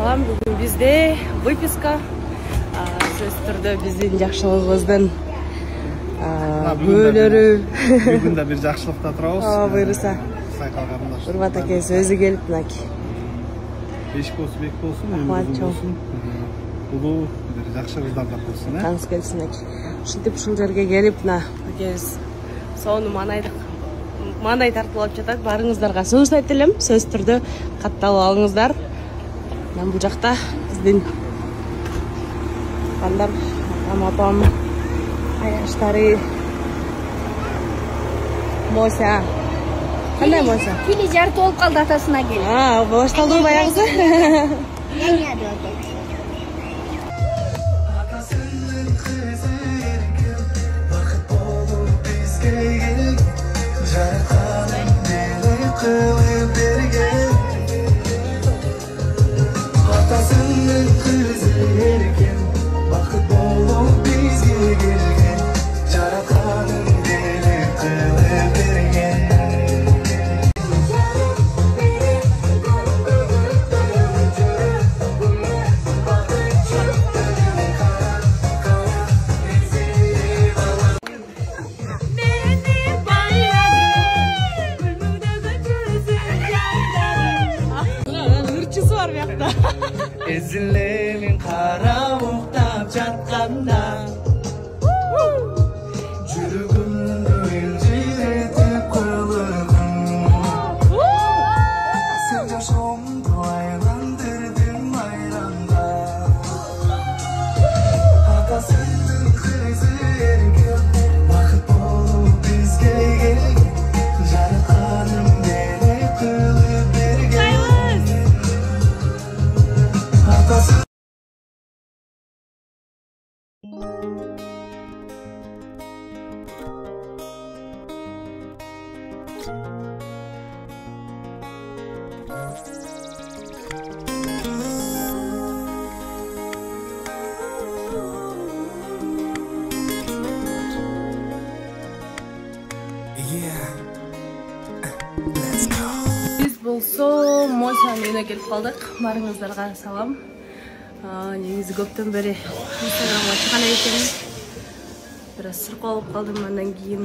салам. Бүгін бізде выписка. Сөз түрді біздің жақшылығымыздың бөлері. Бүгін де бір жақшылықта тұрауыз. Бұйырса. Сайқалғарында. Ұрбат әке сөзі келіп наки. Бешік болсын, бек болсын, өмірізің болсын. Бұлу бір жақшы қыздарда болсын. Таңыз келсін әке. Шынтып шыл жерге келіп, әкез соны маңай тартылып жатады. Барыңыздарға сөз айтылым. Сөз түрді қатталып алыңыздар. Мен бұл жақта біздің қандар, апам, аяштары, Мося. Қандай Мося? Келе жарты болып қалды атасына келіп. Башталды баяғысы. Ezinlerin kara muhtab çatkanda Çürügümdü ilciretip kılığım Sen yaşamdı aylandırdın bayranda Atasının kızı erken Vakit olup bizge gel Jarıkanım beni kılıp bergen Biz болсо Мосяның үйіне келіп қалдық. Барыңыздарға салам. Негізі көптен бері Инстаграмға шыған екенмін. Біраз сырқ болып қалдым. Андан кейін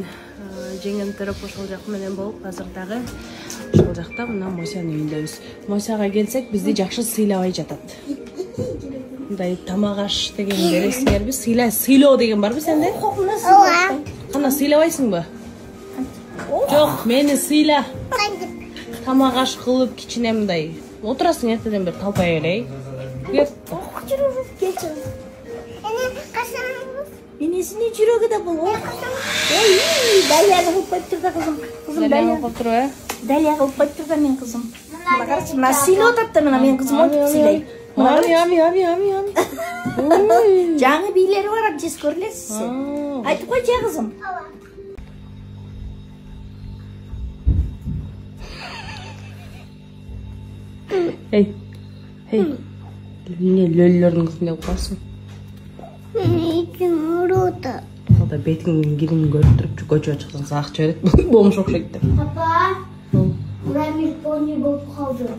жеңген тұрып ошол жақ менен болып, қазірдағы ошол жақта мына Мосяның үйіндебіз. Мосяға келсек, бізді жақсы сыйлабай жатат. Мындай тамақ аш деген бересіңербіз. Сыйлоо деген барбы сенде? Қана сыйлабайсың ба? Жоқ, мені сыйла. Тамақ аш қылып кичине мындай. Отырасың ертеден бері талпай элей. Енесіне жүрегі де бұл. Дәлия қылып қойып тұрда қызым. Дәлия қылып тұру, Дәлия қылып қойып тұрда мен қызым. Мына қарашы, мына сыйлы отатты мына мен қызым отып сыйлай. Ами. Жаңы билері бар, жес көрілесіз сен. Айтып қой, жа қызым. Ей. Не лөллөрдің қызын деп қалсың? Мен ұруда. Қалда бетіңнің келін көріп тұрып көчуге шықсаң сақ жөрет. Болмыш оқшайды. Папа, ұлар мен пони болып қалды.